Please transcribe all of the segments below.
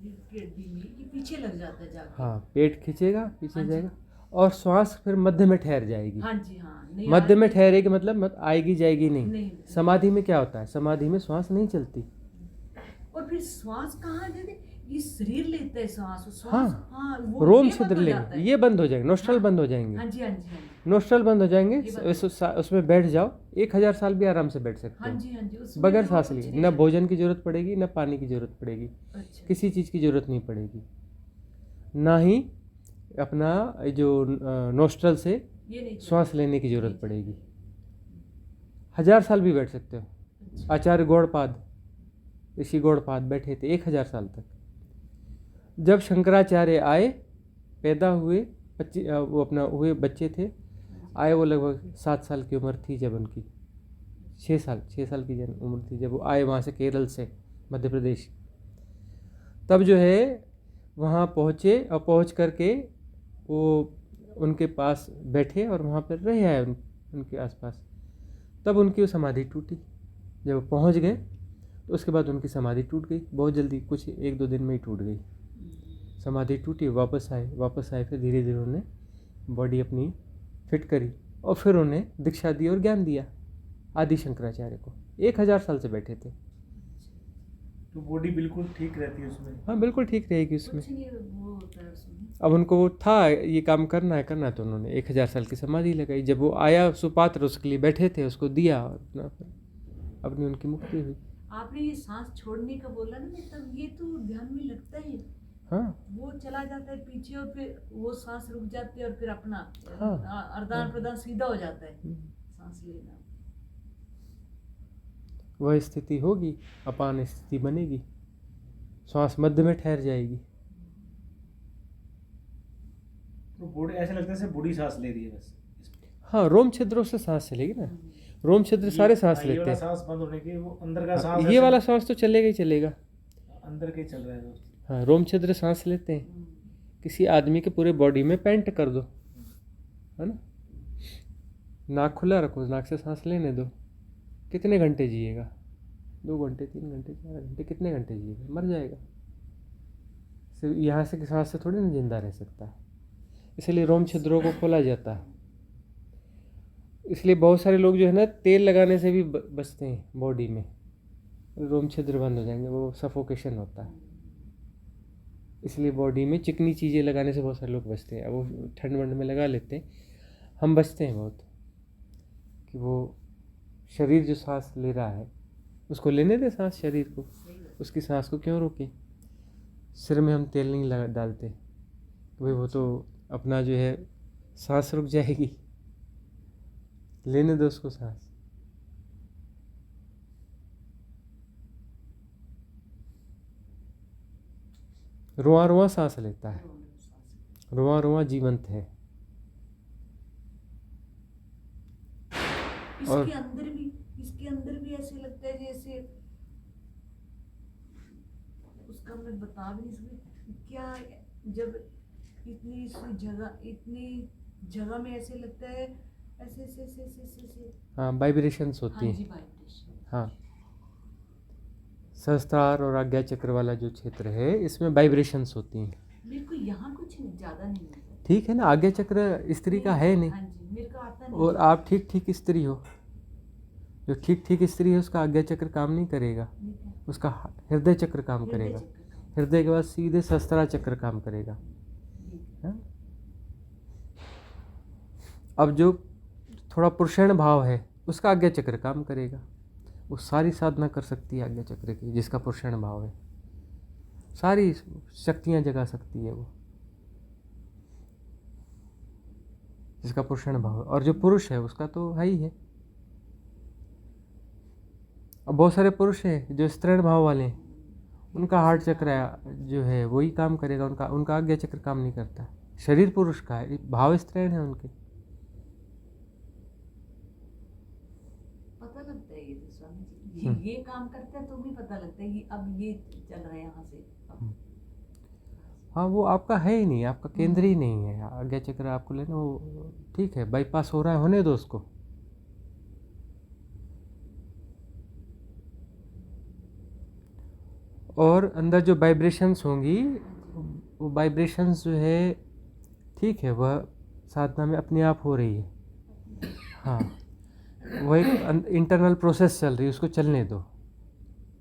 रीढ़ की हड्डी में ये पीछे लग जाता है जाके। हाँ, पेट खींचेगा, पीछे हाँ जी। जाएगा और श्वास फिर मध्य में ठहर जाएगी। हाँ जी, हाँ नहीं मध्य में आएगी। ठहरेगी मतलब मत आएगी जाएगी नहीं। नहीं। समाधि में क्या होता है, समाधि में श्वास नहीं चलती। और फिर श्वास कहाँ जाते, ये शरीर लेता है श्वास, श्वास हाँ, हाँ वो रोम ये बंद छिद्र हो जाता लेंगे, है। ये बंद हो जाएंगे, नोस्ट्रल हाँ, बंद हो जाएंगे। हाँ जी, हाँ जी, हाँ जी। नोस्ट्रल बंद हो जाएंगे, ये बंद उसमें बैठ जाओ, 1000 साल भी आराम से बैठ सकते हाँ हो, जी, हाँ जी, उसमें बगैर भी वो सांस कुछ लिए। नहीं न रहता। भोजन की जरूरत पड़ेगी, न पानी की जरूरत पड़ेगी, अच्छा। किसी चीज़ की जरूरत नहीं पड़ेगी। ना ही अपना जो नोस्ट्रल से ये नहीं श्वास लेने की जरूरत नहीं पड़ेगी। 1000 साल भी बैठ सकते हो। अच्छा। आचार्य गौड़पाद, ऋषि गौड़पाद बैठे थे 1000 साल तक। जब शंकराचार्य आए, पैदा हुए, वो अपना हुए बच्चे थे, आए वो लगभग 7 साल की उम्र थी जब उनकी, 6 साल की उम्र थी जब वो आए वहाँ से, केरल से, मध्य प्रदेश। तब जो है वहाँ पहुँचे और पहुँच करके वो उनके पास बैठे और वहाँ पर रहे आए उनके आसपास। तब उनकी वो समाधि टूटी। जब वो पहुँच गए तो उसके बाद उनकी समाधि टूट गई बहुत जल्दी, कुछ 1-2 दिन में ही टूट गई समाधि। टूटी, वापस आए फिर धीरे धीरे उन्होंने बॉडी अपनी फिट करी और फिर उन्हें दीक्षा दी और ज्ञान दिया आदि शंकराचार्य को। 1000 साल से बैठे थे। तो बॉडी बिल्कुल ठीक रहती है उसमें? हाँ, बिल्कुल ठीक रहेगी उसमें। कुछ नहीं वो होता है उसमें। अब उनको वो था ये काम करना है तो उन्होंने 1000 साल की समाधि लगाई। जब वो आया सुपात्र उसके लिए बैठे थे, उसको दिया और अपनी उनकी मुक्ति हुई। आपने ये सांस छोड़ने का बोला ना, तब ये तो ध्यान में लगता है। हाँ, वो चला जाता है पीछे और फिर वो सांस रुक जाती है और फिर अपना हाँ, आदान प्रदान सीधा हो जाता है, सांस लेना। वह स्थिति होगी, अपान स्थिति बनेगी, श्वास मध्य में ठहर जाएगी। तो बॉडी ऐसा लगता है जैसे बॉडी सांस ले रही है बस। हाँ, रोम छिद्रों से सांस चलेगी ना, रोम छिद्र सारे सांस ये लेते वाला हैं। सांस बंद होने की, वो अंदर का सांस हाँ, ये ऐसे वाला सांस तो चलेगा ही चलेगा। अंदर के चल रहा है दोस्त। हाँ, रोम छिद्र सांस लेते हैं। किसी आदमी के पूरे बॉडी में पेंट कर दो, है ना, नाक खुला रखो, नाक से सांस लेने दो। कितने घंटे जिएगा? 2 घंटे, 3 घंटे, 4 घंटे, कितने घंटे जिएगा? मर जाएगा। सिर्फ यहाँ से सांस से थोड़ी ना जिंदा रह सकता है। इसलिए रोम छिद्रों को खोला जाता है। इसलिए बहुत सारे लोग जो है ना, तेल लगाने से भी बचते हैं बॉडी में, रोम छिद्र बंद हो जाएंगे, वो सफोकेशन होता है। इसलिए बॉडी में चिकनी चीज़ें लगाने से बहुत सारे लोग बचते हैं। अब वो ठंड वंड में लगा लेते हैं, हम बचते हैं बहुत, कि वो शरीर जो सांस ले रहा है उसको लेने दे सांस, शरीर को, उसकी सांस को क्यों रोकें। सिर में हम तेल नहीं लगा डालते, भाई वो तो अपना जो है सांस रुक जाएगी, लेने दो उसको सांस। रुआ रुआ सांस लेता है, रुआ रुआ जीवंत है। और इसके अंदर भी ऐसे लगता है जैसे, उसका मैं बता भी नहीं सकती क्या, जब इतनी जगह में ऐसे लगता है, ऐसे ऐसे ऐसे ऐसे ऐसे। हाँ, वाइब्रेशंस होती हाँ जी, हैं। वाइब्रेशन। हाँ, सहस्त्रार और आज्ञा चक्र वाला जो क्षेत्र है, इसमें वाइब्रेशंस होती हैं। मेरे को यहाँ कुछ ज़्यादा नहीं होता। ठीक है ना, आज्ञा चक्र स्त्री का है नहीं। हाँ जी, मेरे को आता नहीं। और आप ठीक ठीक स्त्री हो, जो ठीक ठीक स्त्री है उसका आज्ञा चक्र काम नहीं करेगा, उसका हृदय चक्र काम करेगा। हृदय के बाद सीधे सहस्त्रा चक्र काम करेगा। है? अब जो थोड़ा पुरुषण भाव है उसका आज्ञा चक्र काम करेगा, वो सारी साधना कर सकती है आज्ञा चक्र की, जिसका पुरुषण भाव है, सारी शक्तियां जगा सकती है वो, जिसका पुरुषण भाव है। और जो पुरुष है उसका तो है ही है। अब बहुत सारे पुरुष हैं जो स्त्रीण भाव वाले हैं, उनका हार्ट चक्र जो है वही काम करेगा, उनका आज्ञा चक्र काम नहीं करता। शरीर पुरुष का है, भाव स्त्रीण है उनके। पता लगता है ये तो स्वामी जी, ये काम करते हैं तो भी पता लगता है कि अब ये चल रहा है यहाँ से। हाँ, वो आपका है ही नहीं, आपका केंद्र ही नहीं है। आज्ञा चक्र आपको लेना, वो ठीक है, बाईपास हो रहा है, होने दो उसको। और अंदर जो वाइब्रेशंस होंगी वो वाइब्रेशंस जो है ठीक है, वह साधना में अपने आप हो रही है। हाँ, वो एक इंटरनल प्रोसेस चल रही है, उसको चलने दो,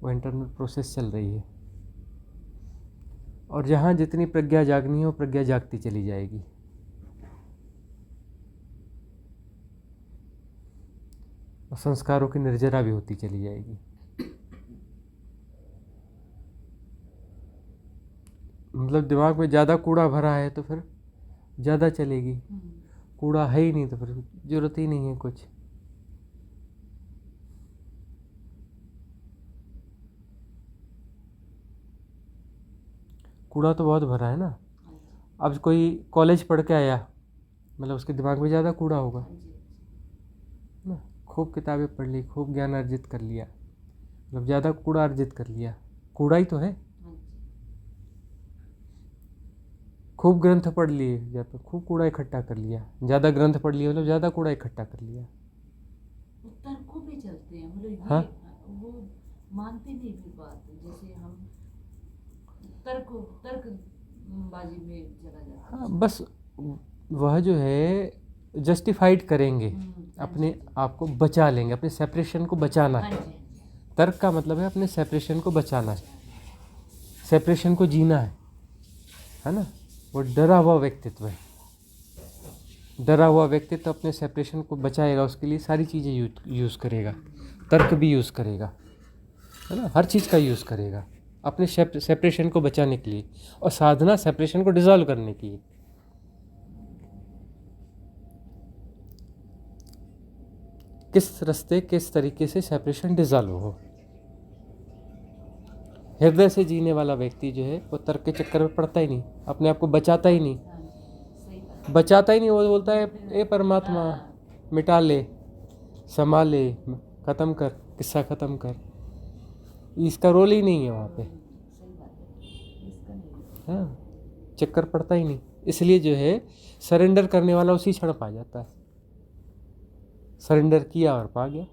वो इंटरनल प्रोसेस चल रही है। और जहाँ जितनी प्रज्ञा जागनी है वो प्रज्ञा जागती चली जाएगी। और संस्कारों की निर्जरा भी होती चली जाएगी। मतलब दिमाग में ज़्यादा कूड़ा भरा है तो फिर ज़्यादा चलेगी, कूड़ा है ही नहीं तो फिर जरूरत ही नहीं है कुछ। कूड़ा तो बहुत भरा है ना। अब कोई कॉलेज पढ़ के आया, मतलब उसके दिमाग में ज़्यादा कूड़ा होगा ना। खूब किताबें पढ़ ली, खूब ज्ञान अर्जित कर लिया, मतलब ज़्यादा कूड़ा अर्जित कर लिया, कूड़ा ही तो है। खूब ग्रंथ पढ़ लिए, या तो खूब कूड़ा इकट्ठा कर लिया, ज़्यादा ग्रंथ पढ़ लिए मतलब ज़्यादा कूड़ा इकट्ठा कर लिया। तर्कों पे चलते हैं, मतलब ये हाँ? वो मानते नहीं भी बात, जैसे हम तर्कबाजी में चला जाता है। हाँ, बस वह जो है जस्टिफाइड करेंगे, अपने आप को बचा लेंगे, अपने सेपरेशन को बचाना हाँ है। जी, हाँ जी। तर्क का मतलब है अपने सेपरेशन को बचाना है, सेपरेशन को जीना है ना। वो डरा हुआ व्यक्तित्व है। डरा हुआ व्यक्तित्व अपने सेपरेशन को बचाएगा, उसके लिए सारी चीज़ें यूज़ करेगा, तर्क भी यूज़ करेगा, है ना, हर चीज़ का यूज़ करेगा अपने सेपरेशन को बचाने के लिए। और साधना सेपरेशन को डिसॉल्व करने की है। किस रास्ते, किस तरीके से सेपरेशन डिसॉल्व हो। हृदय से जीने वाला व्यक्ति जो है वो तर्क के चक्कर में पड़ता ही नहीं, अपने आप को बचाता ही नहीं, हाँ जी, सही बात। बचाता ही नहीं। वो बोलता है ए परमात्मा मिटा ले, संभाल ले, ख़त्म कर, किस्सा ख़त्म कर। इसका रोल ही नहीं है वहाँ पे। सही बात है, इसका नहीं। हाँ, चक्कर पड़ता ही नहीं। इसलिए जो है सरेंडर करने वाला उसी क्षण पा जाता है। सरेंडर किया और पा गया,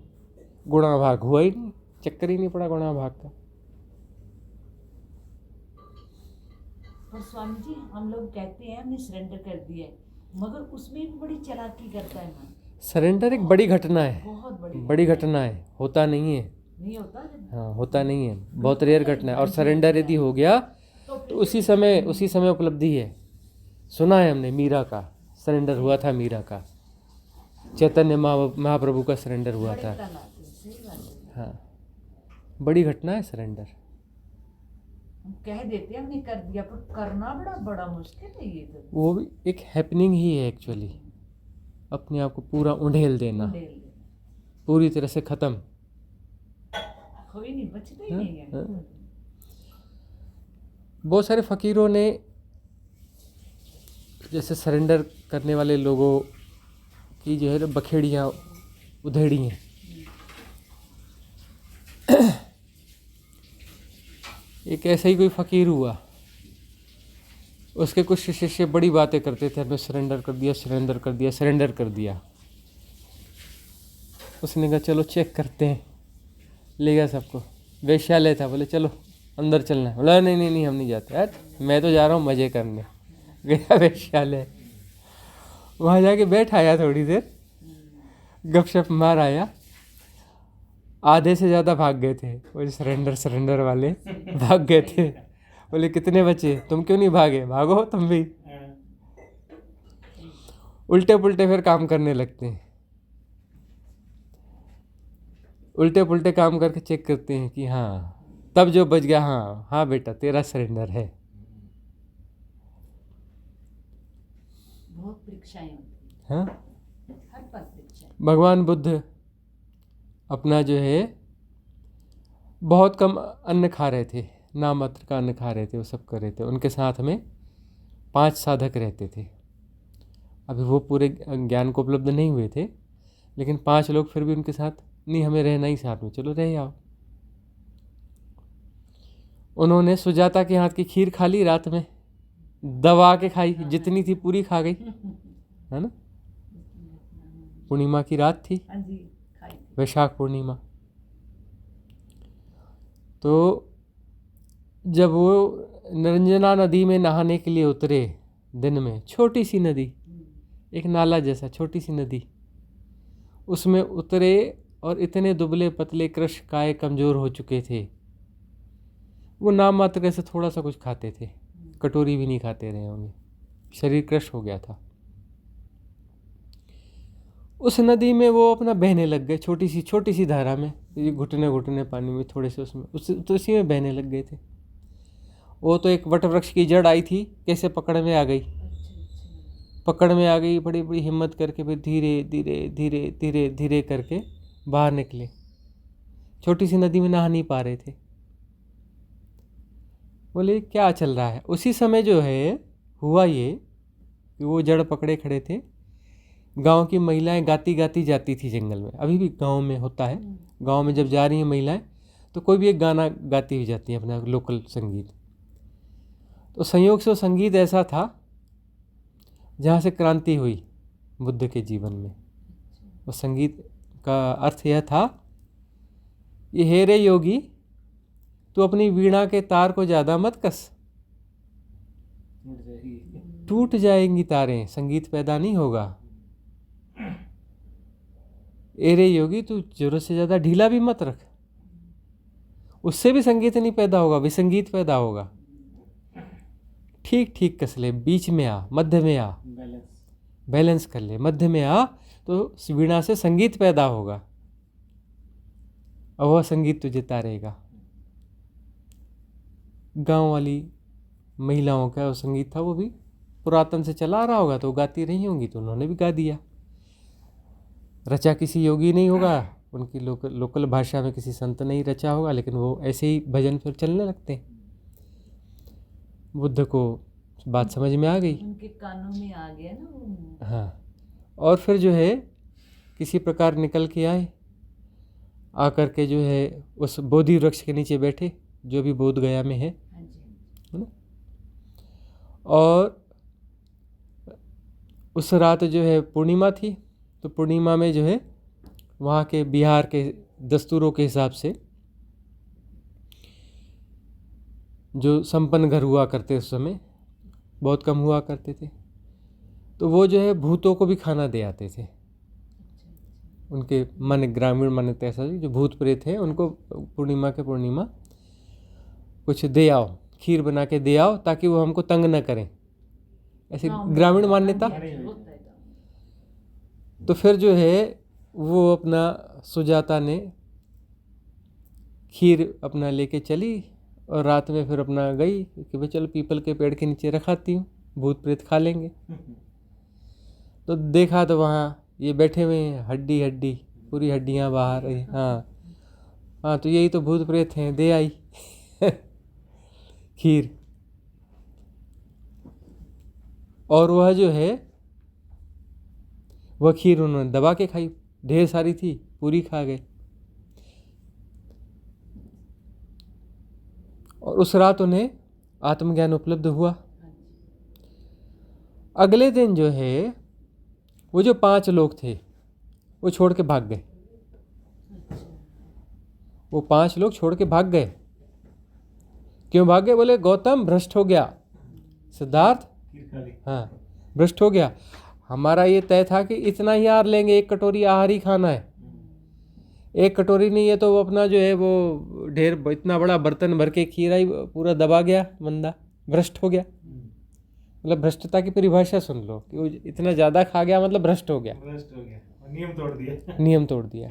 गुणा भाग हुआ ही नहीं, चक्कर ही नहीं पड़ा गुणा भाग का। पर स्वामी जी, हम लोग कहते हैं हमने सरेंडर कर दिया है, मगर उसमें भी बड़ी चालाकी करता है मन। सरेंडर एक बड़ी घटना है, बहुत बड़ी घटना है, होता नहीं है। नहीं होता जब हाँ, होता नहीं है, बहुत रेयर घटना है। और सरेंडर यदि हो गया तो उसी समय उपलब्धि है। सुना है हमने मीरा का सरेंडर हुआ था, मीरा का, चैतन्य महाप्रभु का सरेंडर हुआ बड़े था। तन आते हैं, सही बात है। हाँ, बड़ी घटना है सरेंडर। हम कह देते हैं हमने कर दिया, पर करना बड़ा बड़ा मुश्किल है ये तो। वो भी एक हैपनिंग ही है एक्चुअली, अपने आप को पूरा उंडेल देना, पूरी तरह से ख़त्म। कोई नहीं बचता ही हाँ, नहीं है। हाँ। बहुत सारे फ़कीरों ने जैसे सरेंडर करने वाले लोगों की जो है बखेड़ियाँ उधेड़ी हैं। एक ऐसा ही कोई फ़कीर हुआ, उसके कुछ शिष्य बड़ी बातें करते थे, हमें सरेंडर कर दिया, सरेंडर कर दिया, सरेंडर कर दिया। उसने कहा चलो चेक करते हैं, ले गया सबको। वेश्यालय था, बोले चलो अंदर चलना है। बोला नहीं नहीं नहीं, हम नहीं जाते यार, मैं तो जा रहा हूँ मज़े करने। गया वेश्यालय, वहाँ जाके बैठ आया, थोड़ी देर गपशप मार आया। आधे से ज़्यादा भाग गए थे वो सरेंडर वाले, भाग गए थे। बोले कितने बचे, तुम क्यों नहीं भागे, भागो तुम भी। उल्टे पुल्टे फिर काम करने लगते हैं, उल्टे पुल्टे काम करके चेक करते हैं कि हाँ, तब जो बच गया, हाँ हाँ बेटा तेरा सरेंडर है। बहुत परीक्षाएं होती हैं, हाँ, हर पल परीक्षाएं। भगवान बुद्ध अपना जो है बहुत कम अन्न खा रहे थे, नाम मात्र का अन्न खा रहे थे, वो सब कर रहे थे। उनके साथ में 5 साधक रहते थे। अभी वो पूरे ज्ञान को उपलब्ध नहीं हुए थे, लेकिन 5 लोग फिर भी उनके साथ, नहीं हमें रहना ही साथ में, चलो रह आओ। उन्होंने सुजाता के हाथ की खीर खा ली, रात में दबा के खाई, जितनी थी पूरी खा गई, है ना। पूर्णिमा की रात थी, हाँ जी, खाई थी। वैशाख पूर्णिमा। तो जब वो निरंजना नदी में नहाने के लिए उतरे दिन में, छोटी सी नदी, एक नाला जैसा छोटी सी नदी, उसमें उतरे और इतने दुबले पतले कृश काय कमज़ोर हो चुके थे। वो नाम मात्र कैसे थोड़ा सा कुछ खाते थे, कटोरी भी नहीं खाते रहे होंगे, शरीर क्रश हो गया था। उस नदी में वो अपना बहने लग गए, छोटी सी धारा में, ये घुटने घुटने पानी में थोड़े से उसमें तो उसी में बहने लग गए थे। वो तो एक वट वृक्ष की जड़ आई थी, कैसे पकड़ में आ गई, पकड़ में आ गई, बड़ी बड़ी हिम्मत करके फिर धीरे धीरे धीरे धीरे धीरे करके बाहर निकले। छोटी सी नदी में नहा नहीं पा रहे थे। बोले क्या चल रहा है। उसी समय जो है हुआ ये कि वो जड़ पकड़े खड़े थे। गांव की महिलाएं गाती गाती जाती थी जंगल में, अभी भी गांव में होता है। गांव में जब जा रही हैं महिलाएं तो कोई भी एक गाना गाती हुई जाती हैं, अपना लोकल संगीत। तो संयोग से वो संगीत ऐसा था जहाँ से क्रांति हुई बुद्ध के जीवन में। वो संगीत का अर्थ यह था, ये हे रे योगी, तू अपनी वीणा के तार को ज़्यादा मत कस, टूट जाएंगी तारें, संगीत पैदा नहीं होगा। ए रे योगी, तू जरूरत से ज़्यादा ढीला भी मत रख, उससे भी संगीत नहीं पैदा होगा, विसंगीत पैदा होगा। ठीक ठीक कस ले, बीच में आ, मध्य में आ, बैलेंस कर ले, मध्य में आ, तो वीणा से संगीत पैदा होगा और वह संगीत तुझे तारेगा। गांव वाली महिलाओं का वो संगीत था, वो भी पुरातन से चला आ रहा होगा, तो गाती रही होंगी, तो उन्होंने भी गा दिया। रचा किसी योगी नहीं होगा, उनकी लोकल भाषा में किसी संत ने ही रचा होगा, लेकिन वो ऐसे ही भजन फिर चलने लगते हैं। बुद्ध को बात समझ में आ गई, उनके कानों में आ गया ना वो। हाँ। और फिर जो है किसी प्रकार निकल के आए, आकर के जो है उस बोधि वृक्ष के नीचे बैठे, जो भी बोध गया में है ना। और उस रात जो है पूर्णिमा थी, तो पूर्णिमा में जो है वहाँ के बिहार के दस्तूरों के हिसाब से जो संपन्न घर हुआ करते उस समय बहुत कम हुआ करते थे, तो वो जो है भूतों को भी खाना दे आते थे। उनके मन ग्रामीण मान्यता ऐसा जो भूत प्रेत हैं उनको पूर्णिमा के पूर्णिमा कुछ दे आओ, खीर बना के दे आओ, ताकि वो हमको तंग न करें, ऐसे ग्रामीण मान्यता। तो फिर जो है वो अपना सुजाता ने खीर अपना लेके चली और रात में फिर अपना गई कि भाई चलो पीपल के पेड़ के नीचे रखाती हूँ, भूत प्रेत खा लेंगे। तो देखा तो वहाँ ये बैठे हुए हैं, हड्डी हड्डी, पूरी हड्डियाँ बाहर। हाँ हाँ, तो यही तो भूत प्रेत हैं, दे आई खीर। और वह जो है वह खीर उन्होंने दबा के खाई, ढेर सारी थी, पूरी खा गए। और उस रात उन्हें आत्मज्ञान उपलब्ध हुआ। अगले दिन जो है वो जो 5 लोग थे वो छोड़ के भाग गए। वो 5 लोग छोड़ के भाग गए। क्यों भाग गए? बोले गौतम भ्रष्ट हो गया, सिद्धार्थ हाँ भ्रष्ट हो गया। हमारा ये तय था कि इतना ही आहार लेंगे, 1 कटोरी आहार ही खाना है। 1 कटोरी नहीं है तो वो अपना जो है वो ढेर इतना बड़ा बर्तन भर के खीर आई, पूरा दबा गया, मंदा भ्रष्ट हो गया। मतलब भ्रष्टता की परिभाषा सुन लो कि वो इतना ज़्यादा खा गया, मतलब भ्रष्ट हो गया, नियम तोड़ दिया। नियम तोड़ दिया।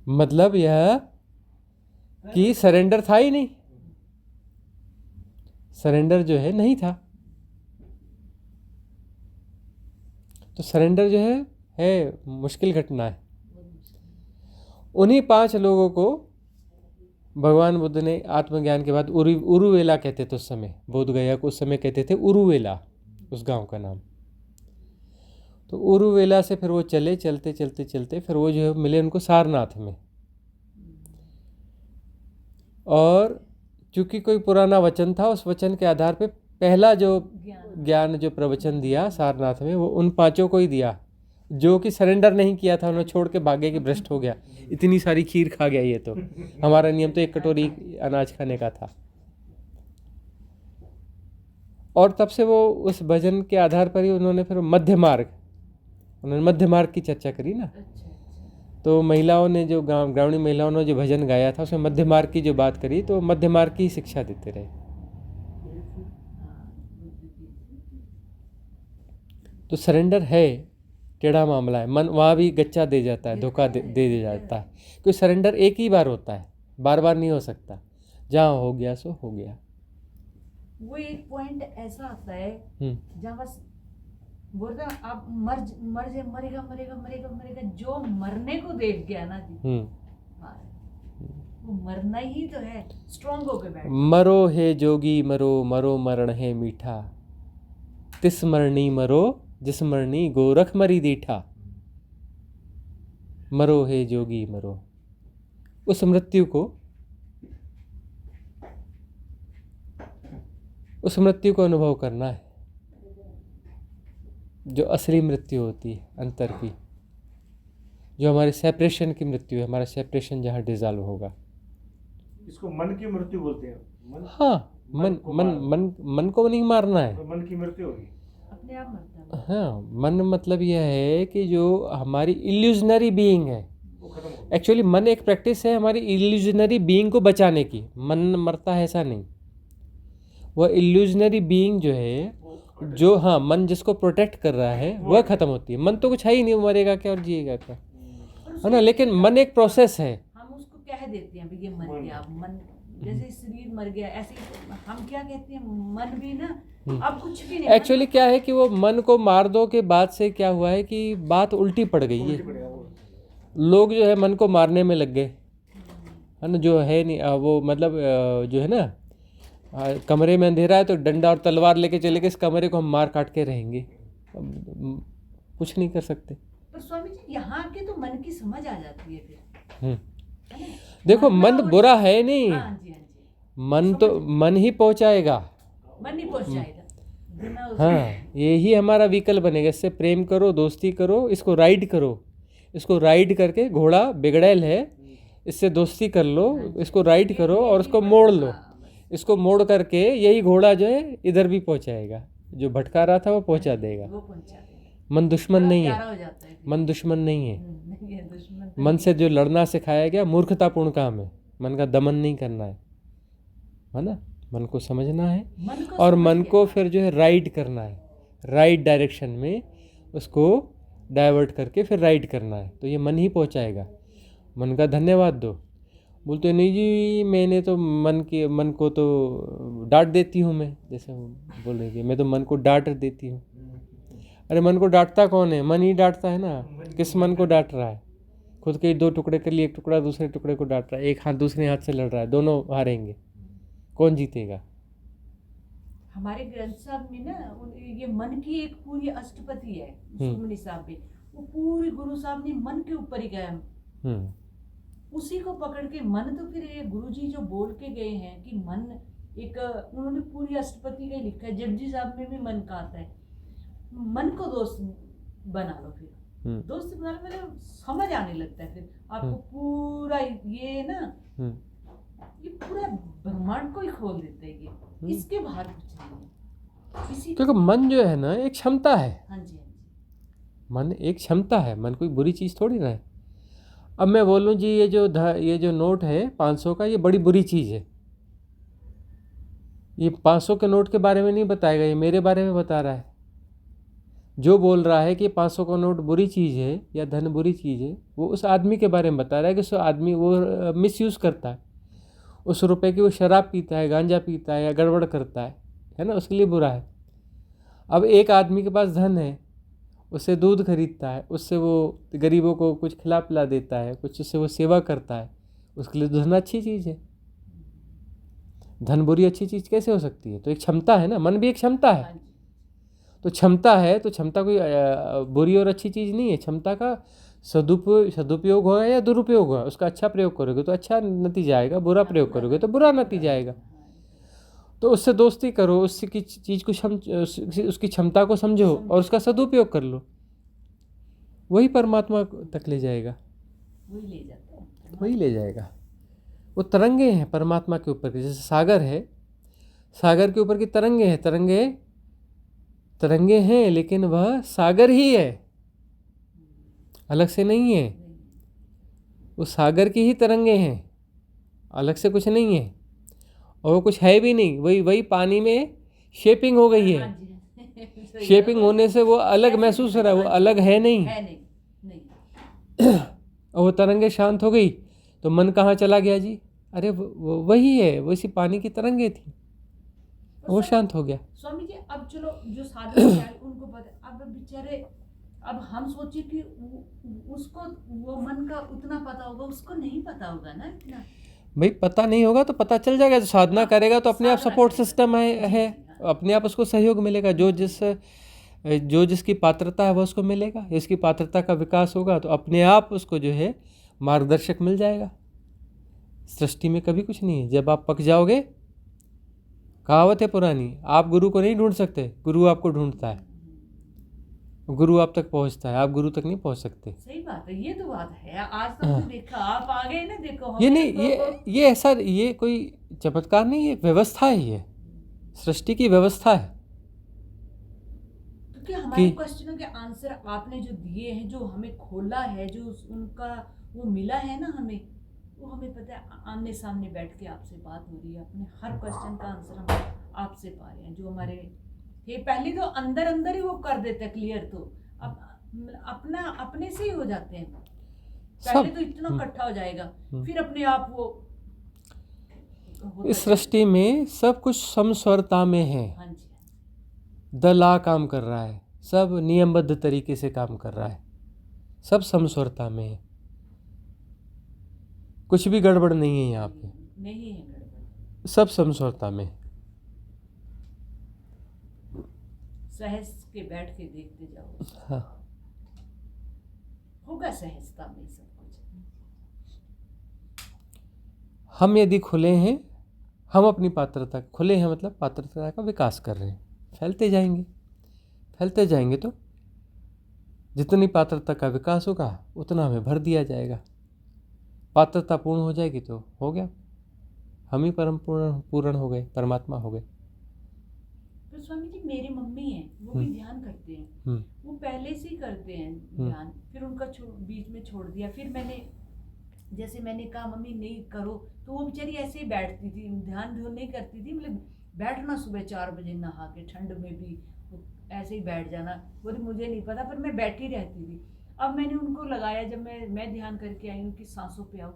मतलब यह कि सरेंडर था ही नहीं, सरेंडर जो है नहीं था। तो सरेंडर जो है मुश्किल घटना है। उन्हीं 5 लोगों को भगवान बुद्ध ने आत्मज्ञान के बाद उरुवेला कहते थे उस समय, बोध गया को उस समय कहते थे उरुवेला, उस गांव का नाम। तो उरुवेला से फिर वो चले, चलते चलते चलते फिर वो जो है मिले उनको सारनाथ में। और चूंकि कोई पुराना वचन था, उस वचन के आधार पे पहला जो ज्ञान जो प्रवचन दिया सारनाथ में वो उन 5 को ही दिया। जो कि सरेंडर नहीं किया था, उन्होंने छोड़ के भागे कि भ्रष्ट हो गया, इतनी सारी खीर खा गया ये तो, हमारा नियम तो 1 कटोरी अनाज खाने का था। और तब से वो उस भजन के आधार पर ही उन्होंने फिर मध्य मार्ग की चर्चा करी ना। अच्छा। तो महिलाओं ने जो ग्रामीण महिलाओं ने जो भजन गाया था उसमें मध्य मार्ग की जो बात करी, तो मध्य मार्ग की शिक्षा देते रहे। तो सरेंडर है, टेढ़ा मामला है, मन वहाँ भी गच्चा दे जाता है, धोखा दे जाता है, क्योंकि सरेंडर एक ही बार होता है, बार बार नहीं हो सकता। जहाँ हो गया सो हो गया। वो एक पॉइंट ऐसा आता है जहाँ बस बोलते हैं आप मरेगा, जो मरने को देख गया ना जी, हाँ, वो मरना ही तो है, स्ट्रॉन्ग होके बैठ। मरो हे जोगी मरो, मरो मरण है मीठा, तिस मरनी मरो, जिस मरनी गोरख मरी दीठा। मरो हे जोगी मरो, उस मृत्यु को अनुभव करना है, जो असली मृत्यु होती है अंतर की, जो हमारे सेपरेशन की मृत्यु है, हमारा सेपरेशन जहाँ डिजॉल्व होगा। इसको मन की मृत्यु बोलते हैं। हाँ, मन को नहीं मारना है, तो मन की मृत्यु होगी, अपने आप मरता है। हाँ, मन मतलब यह है कि जो हमारी इल्यूजनरी बीइंग है, एक्चुअली मन एक प्रैक्टिस है हमारी इल्यूजनरी बीइंग को बचाने की। मन मरता है ऐसा नहीं, वह इल्यूजनरी बीइंग जो है, जो हाँ मन जिसको प्रोटेक्ट कर रहा है वह खत्म होती है। मन तो कुछ है ही नहीं, मरेगा क्या और जिएगा क्या, है ना। लेकिन मन एक प्रोसेस है। हम उसको कह देते हैं भाई ये मर गया, मन जैसे शरीर मर गया, ऐसे हम क्या कहते हैं, मन भी ना अब कुछ भी नहीं। एक्चुअली क्या है कि वो मन को मार दो के बाद से क्या हुआ है कि बात उल्टी पड़ गई है। लोग जो है मन को मारने में लग गए, है ना, जो है नहीं वो मतलब जो है ना, कमरे में अंधेरा है तो डंडा और तलवार लेके चले गए, इस कमरे को हम मार काट के रहेंगे, कुछ नहीं कर सकते। पर स्वामी जी यहाँ के तो मन की समझ आ जाती है फिर, है ना? देखो मन बुरा है नहीं, हाँ जी, हाँ जी, मन तो मन ही पहुंचाएगा, मन नहीं पहुंच जाएगा बिना हाँ, यही हमारा व्हीकल बनेगा। इससे प्रेम करो, दोस्ती करो, इसको राइड करो, इसको राइड करके, घोड़ा बिगड़ैल है, इससे दोस्ती कर लो, इसको राइड करो और उसको मोड़ लो। इसको मोड़ करके यही घोड़ा जो है इधर भी पहुंचाएगा, जो भटका रहा था वो पहुंचा देगा। वो पहुंचा देगा। मन दुश्मन नहीं प्यारा हो है, जाता है फिर। मन दुश्मन नहीं है। नहीं है दुश्मन। मन से जो लड़ना सिखाया गया मूर्खतापूर्ण काम है, मन का दमन नहीं करना है ना। मन को समझना है मन को और समझ मन के को फिर जो है राइट करना है, राइट डायरेक्शन में उसको डाइवर्ट करके फिर राइट करना है, तो ये मन ही पहुंचाएगा। मन का धन्यवाद दो। बोलते नहीं जी मैंने तो मन को तो डांट देती हूँ मैं, जैसे बोल रही थी मैं तो मन को डांट देती हूँ। अरे मन को डांटता कौन है? मन ही डांटता है ना। किस मन को डांट रहा है? खुद के 2 टुकड़े कर लिए, एक टुकड़ा दूसरे टुकड़े को डांट रहा है, एक हाथ दूसरे हाथ से लड़ रहा है, दोनों हारेंगे, कौन जीतेगा? हमारे ग्रंथ साहब में ना ये मन की एक पूरी अष्टपदी है सुखमनी साहब में, वो पूरी गुरु साहब ने मन के ऊपर ही गया, उसी को पकड़ के मन। तो फिर ये गुरु जी जो बोल के गए हैं कि मन एक, उन्होंने पूरी अष्टपदी का ही लिखा है। जपजी साहब में भी मन का आता है, मन को दोस्त बना लो। फिर दोस्त बना लो, मतलब समझ आने लगता है फिर आपको पूरा ये ना, ये पूरा ब्रह्मांड को ही खोल देता है ये, इसके बाहर कुछ नहीं है। क्योंकि मन जो है ना एक क्षमता है। हाँ जी, हाँ जी। मन एक क्षमता है, मन कोई बुरी चीज़ थोड़ी ना है। अब मैं बोलूँ जी ये जो नोट है 500 का, ये बड़ी बुरी चीज़ है। ये 500 के नोट के बारे में नहीं बताएगा, ये मेरे बारे में बता रहा है। जो बोल रहा है कि 500 का नोट बुरी चीज़ है या धन बुरी चीज़ है, वो उस आदमी के बारे में बता रहा है कि उस आदमी वो मिसयूज़ करता है, उस रुपए की वो शराब पीता है, गांजा पीता है या गड़बड़ करता है ना, उसके लिए बुरा है। अब एक आदमी के पास धन है, उससे दूध खरीदता है, उससे वो गरीबों को कुछ खिला पिला देता है, कुछ उससे वो सेवा करता है, उसके लिए धन अच्छी चीज़ है। धन बुरी अच्छी चीज़ कैसे हो सकती है? तो एक क्षमता है ना, मन भी एक क्षमता है। तो क्षमता है, तो क्षमता कोई बुरी और अच्छी चीज़ नहीं है। क्षमता का सदुपयोग होगा या दुरुपयोग होगा। उसका अच्छा प्रयोग करोगे तो अच्छा नतीजा आएगा, बुरा प्रयोग करोगे तो बुरा नतीजा आएगा। तो उससे दोस्ती करो, उसकी चीज़ को उसकी क्षमता को समझो और उसका सदुपयोग कर लो। वही परमात्मा तक ले जाएगा, वही ले जाता है। वही ले जाएगा। वो तरंगे हैं परमात्मा के ऊपर की, जैसे सागर है, सागर के ऊपर की तरंगे हैं, तरंगे हैं, लेकिन वह सागर ही है, अलग से नहीं है। वो सागर की ही तरंगे हैं, अलग से कुछ नहीं है, और वो कुछ है भी नहीं, वही पानी में शेपिंग हो गई हाँ है। जी, सही शेपिंग है। होने से वो अलग महसूस हो रहा है, वो अलग है नहीं। है नहीं। और वो तरंगे शांत हो गई तो मन कहाँ चला गया जी? अरे वही है, वैसी पानी की तरंगे थी, वो शांत हो गया। स्वामी जी अब चलो जो साधक हैं उनको पता है, अब बेचारे, अब हम सोचे कि उसको वो मन का उतना पता होगा, उसको नहीं पता होगा ना इतना। भाई पता नहीं होगा तो पता चल जाएगा, जो साधना करेगा तो अपने आप सपोर्ट सिस्टम है, अपने आप उसको सहयोग मिलेगा। जो जिसकी पात्रता है वह उसको मिलेगा, इसकी पात्रता का विकास होगा तो अपने आप उसको जो है मार्गदर्शक मिल जाएगा। सृष्टि में कभी कुछ नहीं है, जब आप पक जाओगे, कहावत है पुरानी, आप गुरु को नहीं ढूंढ सकते, गुरु आपको ढूंढता है, गुरु आप तक पहुंचता है, आप गुरु तक नहीं पहुंच सकते। सही बात है, ये तो बात है। आज तक तो देखा, आप आ गए ना, देखो ये हमें नहीं, तो ये ऐसा, ये कोई चमत्कार नहीं, ये व्यवस्था है, ये सृष्टि की व्यवस्था है। क्योंकि हमारे क्वेश्चनों के आंसर आपने जो दिए हैं, जो हमें खोला है, जो उनका वो मिला है ना हमें, वो हमें पता है। आमने सामने बैठ के आपसे बात हो रही है, अपने हर क्वेश्चन का आंसर हम आपसे पा रहे हैं। जो हमारे ये पहले तो अंदर अंदर ही वो कर देते हैं क्लियर, तो अब अपना अपने से ही हो जाते हैं। पहले तो इतना इकट्ठा हो जाएगा, फिर अपने आप वो इस सृष्टि में सब कुछ समस्वरता में है। हाँ जी, दला काम कर रहा है, सब नियमबद्ध तरीके से काम कर रहा है, सब समस्वरता में है, कुछ भी गड़बड़ नहीं है यहाँ पे, नहीं है गड़बड़, सब समस्वरता में। सहज के बैठ के देखते जाओ, हाँ, होगा सहजता में सब कुछ। हम यदि खुले हैं, हम अपनी पात्रता खुले हैं, मतलब पात्रता का विकास कर रहे हैं, फैलते जाएंगे तो जितनी पात्रता का विकास होगा उतना हमें भर दिया जाएगा। पात्रता पूर्ण हो जाएगी तो हो गया, हम ही परम पूर्ण हो गए, परमात्मा हो गए। तो स्वामी जी मेरी मम्मी है, वो भी ध्यान करते हैं, वो पहले से ही करते हैं ध्यान, फिर उनका बीच में छोड़ दिया। फिर मैंने कहा मम्मी नहीं करो, तो वो बेचारी ऐसे ही बैठती थी, ध्यान नहीं करती थी, मतलब बैठना सुबह 4 बजे नहा के, ठंड में भी ऐसे ही बैठ जाना, बोली मुझे नहीं पता, पर मैं बैठी रहती थी। अब मैंने उनको लगाया, जब मैं ध्यान करके आई हूँ कि सांसों पे आओ,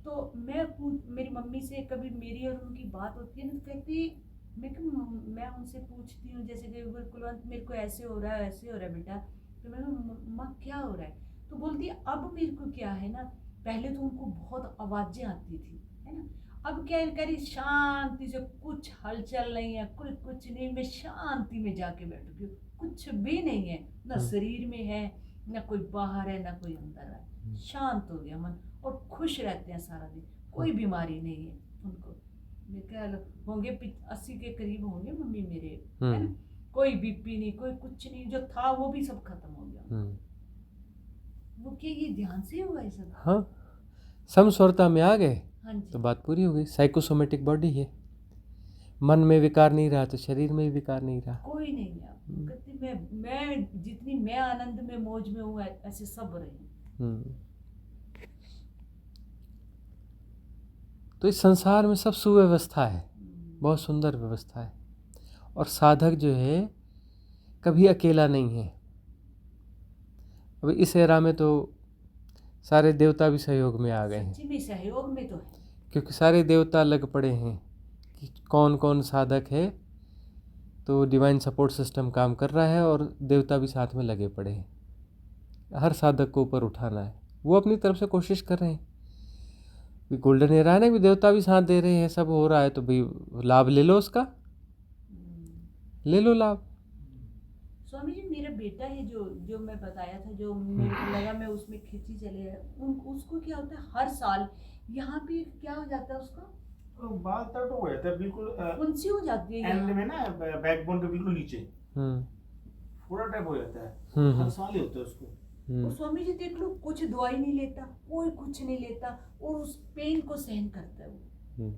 तो मेरी मम्मी से कभी मेरी और उनकी बात होती है ना, तो कहती मैं उनसे पूछती हूँ, जैसे कि कुलवंत मेरे को ऐसे हो रहा है बेटा, तो मैं मम्मा क्या हो रहा है, तो बोलती है अब मेरे को क्या है ना, पहले तो उनको बहुत आवाजें आती थी, है ना, अब क्या करी, शांति से, कुछ हलचल नहीं है, कुछ नहीं, मैं शांति में जाके बैठूंगी, कुछ भी नहीं है, ना शरीर में है, ना कोई बाहर है, ना कोई अंदर है, शांत हो गया मन, और खुश रहते हैं सारा दिन, कोई बीमारी नहीं है उनको। मैं क्या होंगे 80 के करीब होंगे मम्मी मेरे, है ना, कोई बीपी नहीं, कोई कुछ नहीं, जो था वो भी सब खत्म हो गया। वो क्या ये ध्यान से हुआ है सब? हाँ, समस्वरता में आ गए, हाँ जी, तो बात पूरी हो गई। साइकोसोमेटिक बॉडी है, मन में विकार नहीं रहा तो शरीर में भी विकार नहीं रहा, कोई नहीं है। कहती मैं जितनी मैं आनंद में मौज में हूँ, ऐसे सब रहे। तो इस संसार में सब सुव्यवस्था है, बहुत सुंदर व्यवस्था है, और साधक जो है कभी अकेला नहीं है। अब इस एरा में तो सारे देवता भी सहयोग में आ गए हैं, सच्ची में सहयोग में तो है, क्योंकि सारे देवता लग पड़े हैं कि कौन कौन साधक है, तो डिवाइन सपोर्ट सिस्टम काम कर रहा है और देवता भी साथ में लगे पड़े हैं, हर साधक को ऊपर उठाना है, वो अपनी तरफ से कोशिश कर रहे हैं। गोल्डन एरा है ना, भी देवता भी साथ दे रहे हैं, सब हो रहा है, तो भाई लाभ ले लो, उसका ले लो लाभ। स्वामी जी मेरा बेटा है जो मैं बताया था, जो मेरे को लगा मैं उसमें खिंची चले, उसको क्या होता है, हर साल यहाँ पे क्या हो जाता है, उसका बाल तट हो जाता है बिल्कुल, फुंसी हो जाती है एंड में ना, बैकबोन के बिल्कुल नीचे फोड़ा टाइप हो जाता है, हर साल ही होता है उसको। और स्वामी जी देख लो, कुछ दवाई नहीं लेता, कोई कुछ नहीं लेता, और उस पेन को सहन करता है वो।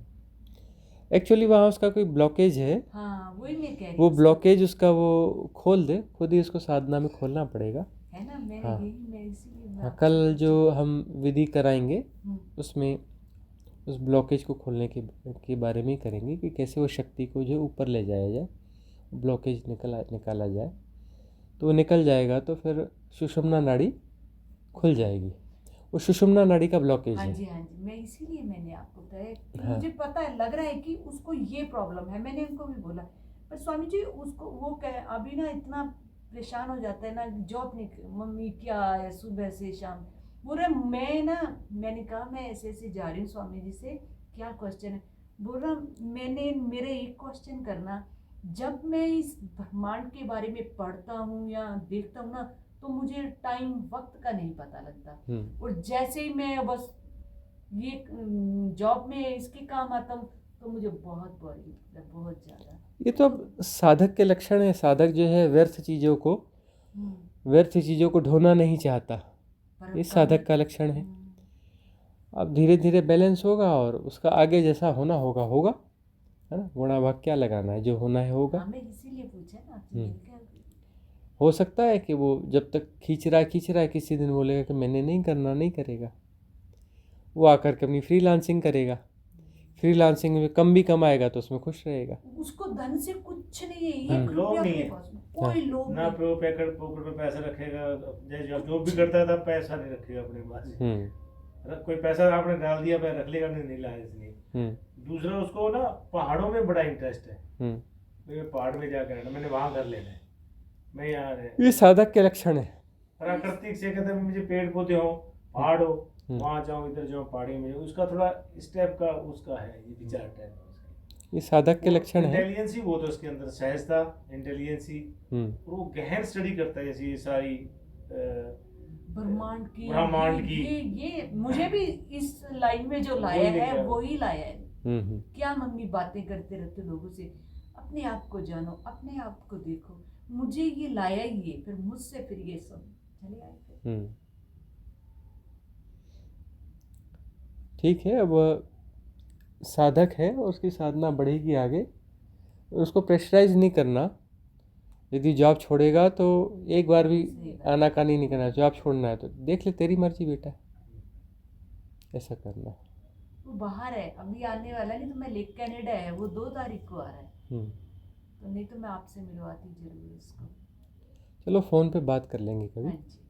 एक्चुअली वहाँ उसका कोई ब्लॉकेज है, हाँ वही मैं कह रही वो हूँ, ब्लॉकेज उसका वो खोल दे, खुद ही उसको साधना में खोलना पड़ेगा। है ना, मैं हाँ। यही मैं इसीलिए मैं हाँ, आपसे कल पूछा। जो हम विधि कराएंगे हम्म, उसमें उस ब्लॉकेज को खोलने के बारे में ही करेंगे कि कैसे वो शक्ति को जो ऊपर ले जाया जाए, ब्लॉकेज निकाला जाए। तो वो निकल जाएगा तो फिर सुषुम्ना नाड़ी खुल जाएगी। वो सुषुम्ना नाड़ी का ब्लॉकेज हाँ है। जी हाँ जी, मैं इसीलिए मैंने आपको बताया कि हाँ। मुझे पता है, लग रहा है कि उसको ये प्रॉब्लम है, मैंने उनको भी बोला। पर स्वामी जी उसको वो कहे अभी ना इतना परेशान हो जाता है ना, जॉब नहीं, मम्मी क्या है सुबह से शाम, बोल रहा मैं ना, मैंने कहा मैं ऐसे ऐसे जा रही हूँ स्वामी जी से, क्या क्वेश्चन है, बोल रहा मैंने मेरे एक क्वेश्चन करना, जब मैं इस ब्रह्मांड के बारे में पढ़ता हूँ या देखता हूँ ना, तो मुझे टाइम वक्त का नहीं पता लगता, और जैसे ही मैं बस ये जॉब में इसके काम आता हूँ तो मुझे बहुत बोरिंग लगता है, बहुत ज्यादा। ये तो अब साधक के लक्षण है। साधक जो है व्यर्थ चीज़ों को ढोना नहीं चाहता, पर ये कम- साधक का लक्षण है। अब धीरे धीरे बैलेंस होगा और उसका आगे जैसा होना होगा, है ना। गुणा भाग क्या लगाना है, जो होना है होगा। हाँ मैं इसीलिए पूछा ना आपसे, मैंने कहा हो सकता है कि वो जब तक खींच रहा है किसी दिन बोलेगा कि मैंने नहीं करना, नहीं करेगा। वो आकर के अपनी फ्रीलांसिंग करेगा, फ्रीलांसिंग में कम भी कमाएगा तो उसमें खुश रहेगा। उसको धन से कुछ नहीं है, हाँ। एक लोभ रुपया नहीं अपने है। पास में, कोई लोभ ना नहीं। पैकेट पॉकेट में पैसा रखेगा, जो भी करता था पैसा नहीं रखेगा अपने पास। कोई पैसा आपने डाल दिया, मैं रख लेगा, नहीं लाया इसलिए। दूसरा उसको ना पहाड़ों में बड़ा इंटरेस्ट है, मैं पहाड़ में जाकर रहना, मैंने वहां घर लेना है, मैं यहाँ ये साधक के लक्षण है। प्राकृतिक से कहते हैं मुझे पेड़ पौधे हो, पहाड़ हो, वहां जाऊं, इधर जाऊं, पहाड़ी में, उसका थोड़ा स्टेप का उसका है ये विचार टाइप का। ये साधक के लक्षण है। इंटेलिजेंस ही बहुत है उसके अंदर, सहजता, इंटेलिजेंस ही, और वो गहन स्टडी करता है, जैसे ये सारी ब्रह्मांड की ये मुझे भी इस लाइन में जो लाया है वही लाया है। क्या मम्मी बातें करते रहते लोगों से, अपने आप को जानो, अपने आप को देखो, मुझे ये लाया ही है, फिर मुझसे फिर ये सब चले आए फिर। ठीक है, अब साधक है और उसकी साधना बढ़ेगी आगे, उसको प्रेशराइज नहीं करना। यदि जॉब छोड़ेगा तो एक बार भी आनाकानी नहीं करना, जॉब छोड़ना है तो देख ले, तेरी मर्जी बेटा, ऐसा करना। वो बाहर है अभी आने वाला, नहीं तो मैं लेक कनाडा है, वो 2 तारीख को आ रहा है, तो नहीं तो मैं आपसे मिलवाती जरूर इसको। चलो फ़ोन पे बात कर लेंगे कभी। हाँ जी।